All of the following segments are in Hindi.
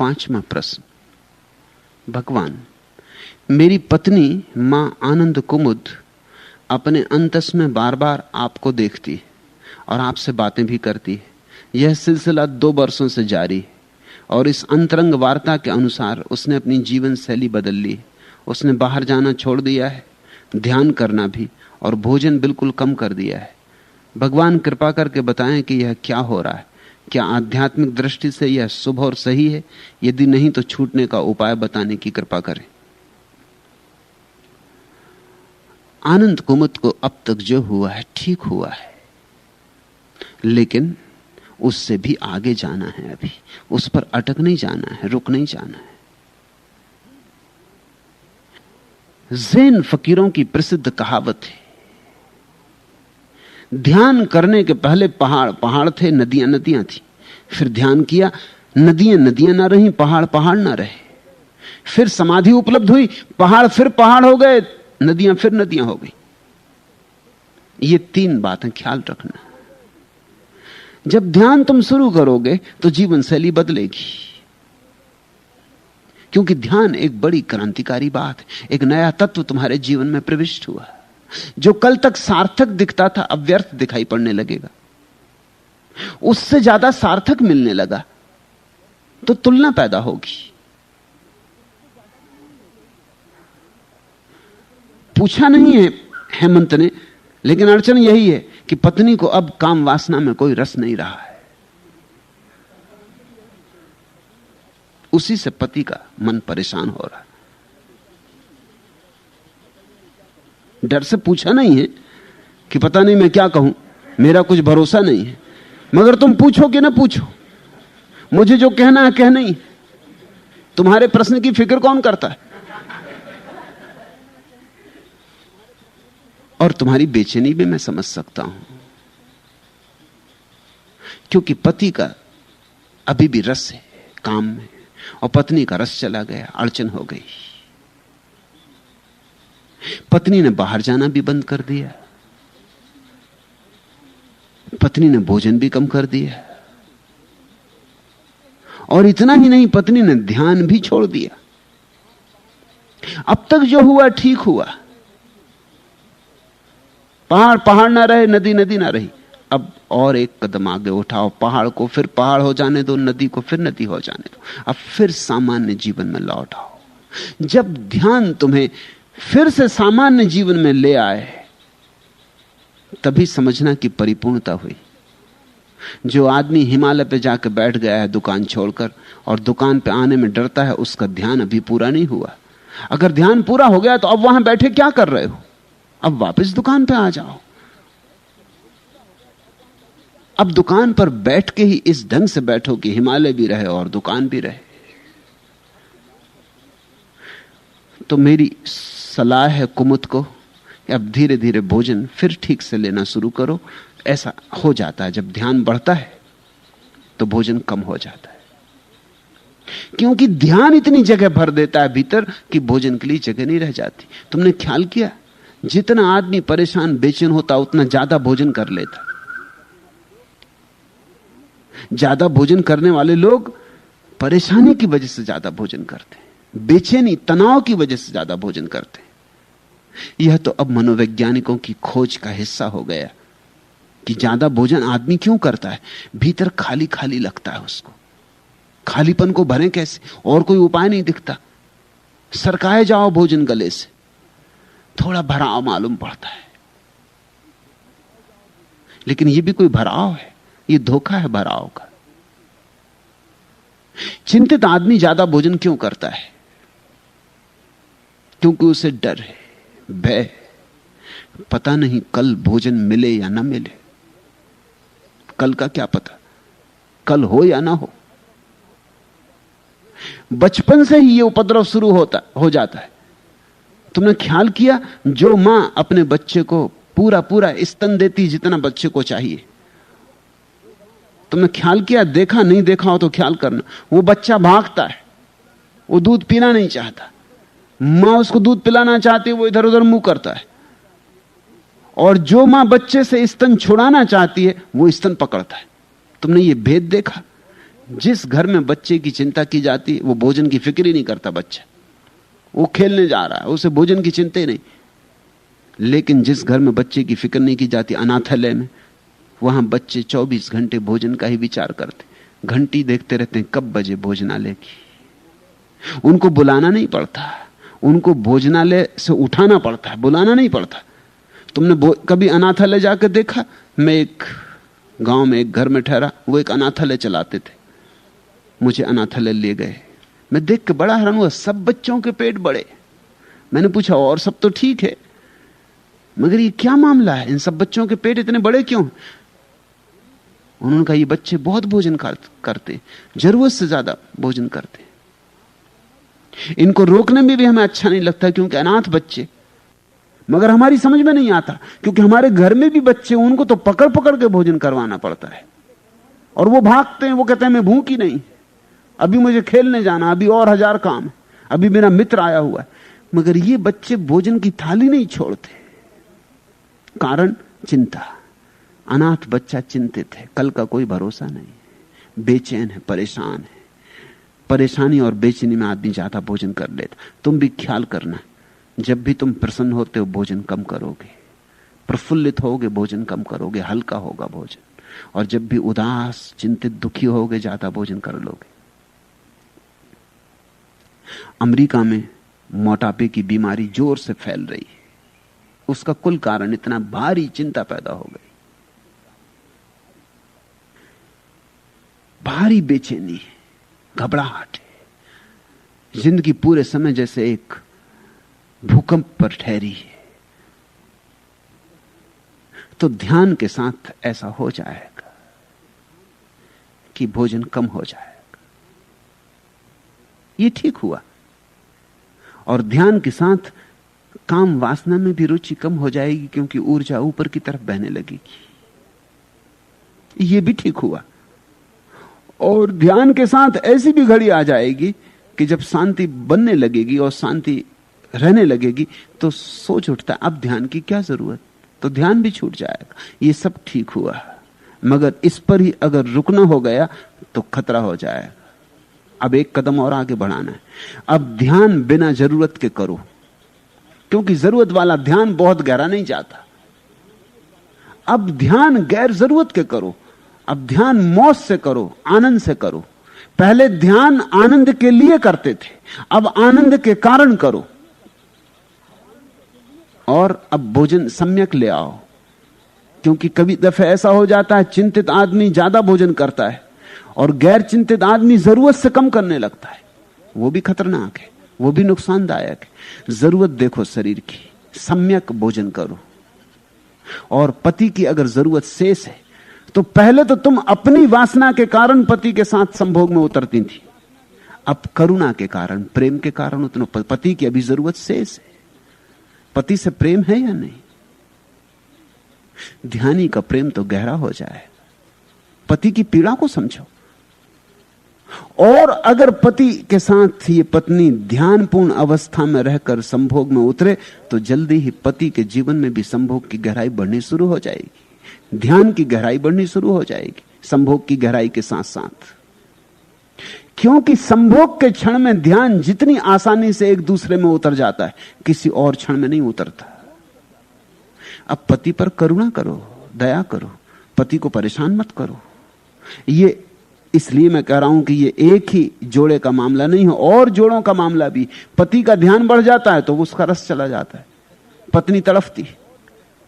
5वां प्रश्न। भगवान, मेरी पत्नी मां आनंद कुमुद अपने अंतस में बार बार आपको देखती है और आपसे बातें भी करती है। यह सिलसिला 2 वर्षों से जारी है और इस अंतरंग वार्ता के अनुसार उसने अपनी जीवन शैली बदल ली है। उसने बाहर जाना छोड़ दिया है, ध्यान करना भी, और भोजन बिल्कुल कम कर दिया है। भगवान कृपा करके बताएं कि यह क्या हो रहा है। क्या आध्यात्मिक दृष्टि से यह शुभ और सही है? यदि नहीं तो छूटने का उपाय बताने की कृपा करें। आनंद कुमुद को अब तक जो हुआ है ठीक हुआ है, लेकिन उससे भी आगे जाना है। अभी उस पर अटक नहीं जाना है, रुक नहीं जाना है। ज़ैन फकीरों की प्रसिद्ध कहावत है, ध्यान करने के पहले पहाड़ पहाड़ थे, नदियां नदियां थी। फिर ध्यान किया, नदियां नदियां ना रही, पहाड़ पहाड़ ना रहे। फिर समाधि उपलब्ध हुई, पहाड़ फिर पहाड़ हो गए, नदियां फिर नदियां हो गई। ये 3 बातें ख्याल रखना। जब ध्यान तुम शुरू करोगे तो जीवन शैली बदलेगी, क्योंकि ध्यान एक बड़ी क्रांतिकारी बात है। एक नया तत्व तुम्हारे जीवन में प्रविष्ट हुआ। जो कल तक सार्थक दिखता था अब व्यर्थ दिखाई पड़ने लगेगा। उससे ज्यादा सार्थक मिलने लगा तो तुलना पैदा होगी। पूछा नहीं है हेमंत ने, लेकिन अड़चन यही है कि पत्नी को अब काम वासना में कोई रस नहीं रहा है। उसी से पति का मन परेशान हो रहा है। डर से पूछा नहीं है कि पता नहीं मैं क्या कहूं, मेरा कुछ भरोसा नहीं है। मगर तुम पूछो कि ना पूछो, मुझे जो कहना है कह नहीं। तुम्हारे प्रश्न की फिक्र कौन करता है? और तुम्हारी बेचैनी भी मैं समझ सकता हूं, क्योंकि पति का अभी भी रस है काम में, और पत्नी का रस चला गया, अड़चन हो गई। पत्नी ने बाहर जाना भी बंद कर दिया, पत्नी ने भोजन भी कम कर दिया, और इतना ही नहीं, पत्नी ने ध्यान भी छोड़ दिया। अब तक जो हुआ ठीक हुआ, पहाड़ पहाड़ ना रहे, नदी नदी ना रही। अब और एक कदम आगे उठाओ, पहाड़ को फिर पहाड़ हो जाने दो, नदी को फिर नदी हो जाने दो। अब फिर सामान्य जीवन में लौट आओ। जब ध्यान तुम्हें फिर से सामान्य जीवन में ले आए, तभी समझना कि परिपूर्णता हुई। जो आदमी हिमालय पे जाकर बैठ गया है दुकान छोड़कर, और दुकान पे आने में डरता है, उसका ध्यान अभी पूरा नहीं हुआ। अगर ध्यान पूरा हो गया तो अब वहां बैठे क्या कर रहे हो? अब वापस दुकान पे आ जाओ। अब दुकान पर बैठ के ही इस ढंग से बैठो कि हिमालय भी रहे और दुकान भी रहे। तो मेरी सलाह है कुमुद को, अब धीरे धीरे भोजन फिर ठीक से लेना शुरू करो। ऐसा हो जाता है, जब ध्यान बढ़ता है तो भोजन कम हो जाता है, क्योंकि ध्यान इतनी जगह भर देता है भीतर कि भोजन के लिए जगह नहीं रह जाती। तुमने ख्याल किया, जितना आदमी परेशान बेचैन होता उतना ज्यादा भोजन कर लेता। ज्यादा भोजन करने वाले लोग परेशानी की वजह से ज्यादा भोजन करते हैं, बेचैनी तनाव की वजह से ज्यादा भोजन करते हैं। यह तो अब मनोवैज्ञानिकों की खोज का हिस्सा हो गया कि ज्यादा भोजन आदमी क्यों करता है। भीतर खाली खाली लगता है उसको। खालीपन को भरें कैसे? और कोई उपाय नहीं दिखता। सरकाए जाओ भोजन गले से, थोड़ा भराव मालूम पड़ता है, लेकिन यह भी कोई भराव है? यह धोखा है भराव का। चिंतित आदमी ज्यादा भोजन क्यों करता है? क्योंकि उसे डर है, भय। पता नहीं कल भोजन मिले या ना मिले। कल का क्या पता, कल हो या ना हो। बचपन से ही यह उपद्रव शुरू हो जाता है। तुमने ख्याल किया, जो मां अपने बच्चे को पूरा पूरा स्तन देती जितना बच्चे को चाहिए, तुमने ख्याल किया? देखा नहीं देखा हो तो ख्याल करना। वो बच्चा भागता है, वो दूध पीना नहीं चाहता, मां उसको दूध पिलाना चाहती है, वो इधर उधर मुंह करता है। और जो मां बच्चे से स्तन छुड़ाना चाहती है वो स्तन पकड़ता है। तुमने ये भेद देखा? जिस घर में बच्चे की चिंता की जाती वो भोजन की फिक्र ही नहीं करता। बच्चा वो खेलने जा रहा है, उसे भोजन की चिंता ही नहीं। लेकिन जिस घर में बच्चे की फिक्र नहीं की जाती, अनाथालय में, वहां बच्चे 24 घंटे भोजन का ही विचार करते, घंटी देखते रहते हैं कब बजे भोजनालय की। उनको बुलाना नहीं पड़ता, उनको भोजनालय से उठाना पड़ता है, बुलाना नहीं पड़ता। तुमने कभी अनाथालय जाकर देखा? मैं एक गांव में एक घर में ठहरा, वो एक अनाथालय चलाते थे, मुझे अनाथालय ले गए। मैं देख के बड़ा हैरान हुआ, सब बच्चों के पेट बड़े। मैंने पूछा और सब तो ठीक है, मगर ये क्या मामला है, इन सब बच्चों के पेट इतने बड़े क्यों? उन्होंने कहा ये बच्चे बहुत भोजन करते, जरूरत से ज्यादा भोजन करते। इनको रोकने में भी हमें अच्छा नहीं लगता क्योंकि अनाथ बच्चे, मगर हमारी समझ में नहीं आता क्योंकि हमारे घर में भी बच्चे, उनको तो पकड़ पकड़ के भोजन करवाना पड़ता है और वो भागते हैं। वो कहते हैं मैं भूखी नहीं, अभी मुझे खेलने जाना, अभी और 1000 काम, अभी मेरा मित्र आया हुआ है। मगर ये बच्चे भोजन की थाली नहीं छोड़ते। कारण चिंता। अनाथ बच्चा चिंतित है, कल का कोई भरोसा नहीं, बेचैन है, परेशान है। परेशानी और बेचैनी में आदमी ज्यादा भोजन कर लेता। तुम भी ख्याल करना, जब भी तुम प्रसन्न होते हो भोजन कम करोगे, प्रफुल्लित होगे भोजन कम करोगे, हल्का होगा भोजन। और जब भी उदास, चिंतित, दुखी होगे ज्यादा भोजन कर लोगे। अमेरिका में मोटापे की बीमारी जोर से फैल रही है। उसका कुल कारण इतना भारी चिंता पैदा हो गई, भारी बेचैनी है, घबराहट है। जिंदगी पूरे समय जैसे एक भूकंप पर ठहरी है। तो ध्यान के साथ ऐसा हो जाएगा कि भोजन कम हो जाएगा। ये ठीक हुआ। और ध्यान के साथ काम वासना में भी रुचि कम हो जाएगी क्योंकि ऊर्जा ऊपर की तरफ बहने लगेगी। ये भी ठीक हुआ। और ध्यान के साथ ऐसी भी घड़ी आ जाएगी कि जब शांति बनने लगेगी और शांति रहने लगेगी तो सोच उठता अब ध्यान की क्या जरूरत, तो ध्यान भी छूट जाएगा। ये सब ठीक हुआ, मगर इस पर ही अगर रुकना हो गया तो खतरा हो जाएगा। अब एक कदम और आगे बढ़ाना है। अब ध्यान बिना जरूरत के करो, क्योंकि जरूरत वाला ध्यान बहुत गहरा नहीं जाता। अब ध्यान गैर जरूरत के करो। अब ध्यान मौज से करो, आनंद से करो। पहले ध्यान आनंद के लिए करते थे, अब आनंद के कारण करो। और अब भोजन सम्यक ले आओ, क्योंकि कभी दफे ऐसा हो जाता है चिंतित आदमी ज्यादा भोजन करता है और गैर चिंतित आदमी जरूरत से कम करने लगता है। वो भी खतरनाक है, वो भी नुकसानदायक है। जरूरत देखो शरीर की, सम्यक भोजन करो। और पति की अगर जरूरत शेष है तो पहले तो तुम अपनी वासना के कारण पति के साथ संभोग में उतरती थी, अब करुणा के कारण, प्रेम के कारण उतना पति की अभी जरूरत शेष है। पति से प्रेम है या नहीं? ध्यानी का प्रेम तो गहरा हो जाए। पति की पीड़ा को समझो। और अगर पति के साथ ये पत्नी ध्यानपूर्ण अवस्था में रहकर संभोग में उतरे तो जल्दी ही पति के जीवन में भी संभोग की गहराई बढ़नी शुरू हो जाएगी, ध्यान की गहराई बढ़नी शुरू हो जाएगी संभोग की गहराई के साथ साथ। क्योंकि संभोग के क्षण में ध्यान जितनी आसानी से एक दूसरे में उतर जाता है, किसी और क्षण में नहीं उतरता। अब पति पर करुणा करो, दया करो, पति को परेशान मत करो। ये इसलिए मैं कह रहा हूं कि ये एक ही जोड़े का मामला नहीं है, और जोड़ों का मामला भी। पति का ध्यान बढ़ जाता है तो उसका रस चला जाता है, पत्नी तड़फती।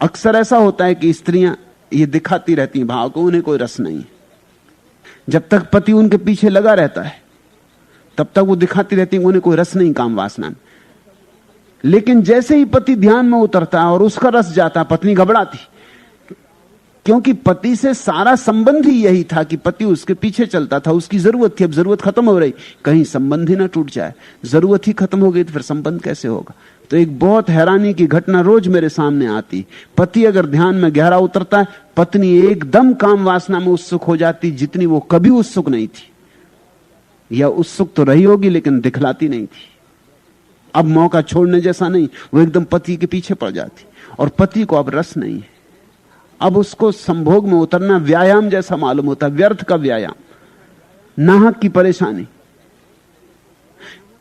अक्सर ऐसा होता है कि स्त्रियां ये दिखाती रहती हैं भाव को, उन्हें कोई रस नहीं है। जब तक पति उनके पीछे लगा रहता है तब तक वो दिखाती रहती है उन्हें कोई रस नहीं काम वासना में। लेकिन जैसे ही पति ध्यान में उतरता है और उसका रस जाता है, पत्नी घबराती, क्योंकि पति से सारा संबंध ही यही था कि पति उसके पीछे चलता था, उसकी जरूरत थी। अब जरूरत खत्म हो रही, कहीं संबंध ही ना टूट जाए। जरूरत ही खत्म हो गई तो फिर संबंध कैसे होगा? तो एक बहुत हैरानी की घटना रोज मेरे सामने आती। पति अगर ध्यान में गहरा उतरता है, पत्नी एकदम काम वासना में उत्सुक हो जाती, जितनी वो कभी उत्सुक नहीं थी, या उत्सुक तो रही होगी लेकिन दिखलाती नहीं थी। अब मौका छोड़ने जैसा नहीं, वो एकदम पति के पीछे पड़ जाती। और पति को अब रस नहीं है, अब उसको संभोग में उतरना व्यायाम जैसा मालूम होता, व्यर्थ का व्यायाम। नाहक की परेशानी।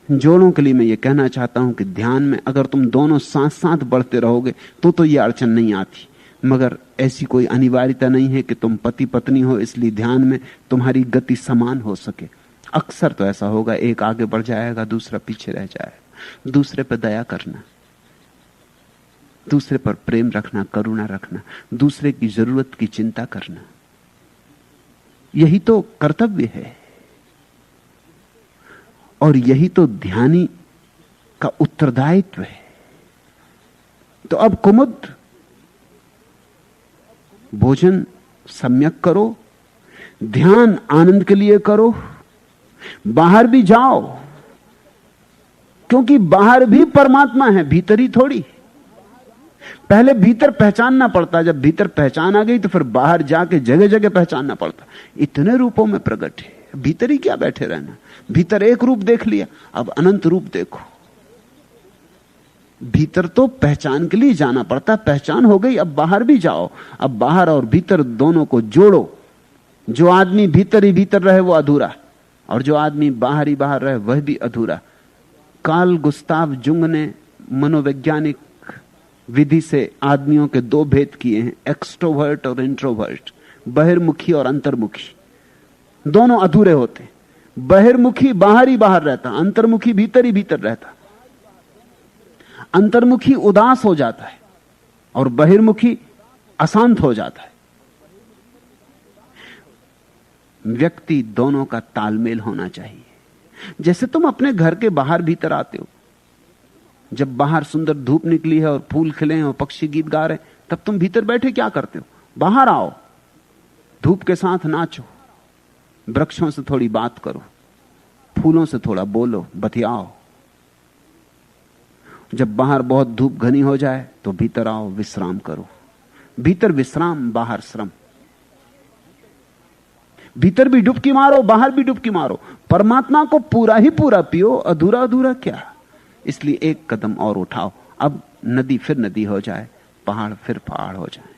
जोड़ों के लिए मैं ये कहना चाहता हूं कि ध्यान में अगर तुम दोनों साथ साथ बढ़ते रहोगे तो ये अड़चन नहीं आती, मगर ऐसी कोई अनिवार्यता नहीं है कि तुम पति पत्नी हो इसलिए ध्यान में तुम्हारी गति समान हो सके। अक्सर तो ऐसा होगा, एक आगे बढ़ जाएगा, दूसरा पीछे रह जाएगा। दूसरे पर दया करना, दूसरे पर प्रेम रखना, करुणा रखना, दूसरे की जरूरत की चिंता करना, यही तो कर्तव्य है और यही तो ध्यानी का उत्तरदायित्व है। तो अब कुमुद, भोजन सम्यक करो, ध्यान आनंद के लिए करो, बाहर भी जाओ, क्योंकि बाहर भी परमात्मा है, भीतर ही थोड़ी। पहले भीतर पहचानना पड़ता, जब भीतर पहचान आ गई तो फिर बाहर जाके जगह जगह पहचानना पड़ता। इतने रूपों में प्रकट है, भीतर ही क्या बैठे रहना। भीतर एक रूप देख लिया, अब अनंत रूप देखो। भीतर तो पहचान के लिए जाना पड़ता, पहचान हो गई, अब बाहर भी जाओ। अब बाहर और भीतर दोनों को जोड़ो। जो आदमी भीतर ही भीतर रहे वो अधूरा, और जो आदमी बाहर ही बाहर रहे वह भी अधूरा। कार्ल गुस्ताव जुंग ने मनोवैज्ञानिक विधि से आदमियों के दो भेद किए हैं, एक्सट्रोवर्ट और इंट्रोवर्ट, बहिर्मुखी और अंतर्मुखी। दोनों अधूरे होते। बहिर्मुखी बाहर ही बाहर रहता, अंतर्मुखी भीतर ही भीतर रहता। अंतर्मुखी उदास हो जाता है और बहिर्मुखी अशांत हो जाता है। व्यक्ति दोनों का तालमेल होना चाहिए। जैसे तुम अपने घर के बाहर भीतर आते हो, जब बाहर सुंदर धूप निकली है और फूल खिले हैं और पक्षी गीत गा रहे हैं, तब तुम भीतर बैठे क्या करते हो? बाहर आओ, धूप के साथ नाचो, वृक्षों से थोड़ी बात करो, फूलों से थोड़ा बोलो, बतियाओ। जब बाहर बहुत धूप घनी हो जाए तो भीतर आओ, विश्राम करो। भीतर विश्राम, बाहर श्रम। भीतर भी डुबकी मारो, बाहर भी डुबकी मारो। परमात्मा को पूरा ही पूरा पियो, अधूरा अधूरा क्या। इसलिए एक कदम और उठाओ। अब नदी फिर नदी हो जाए, पहाड़ फिर पहाड़ हो जाए।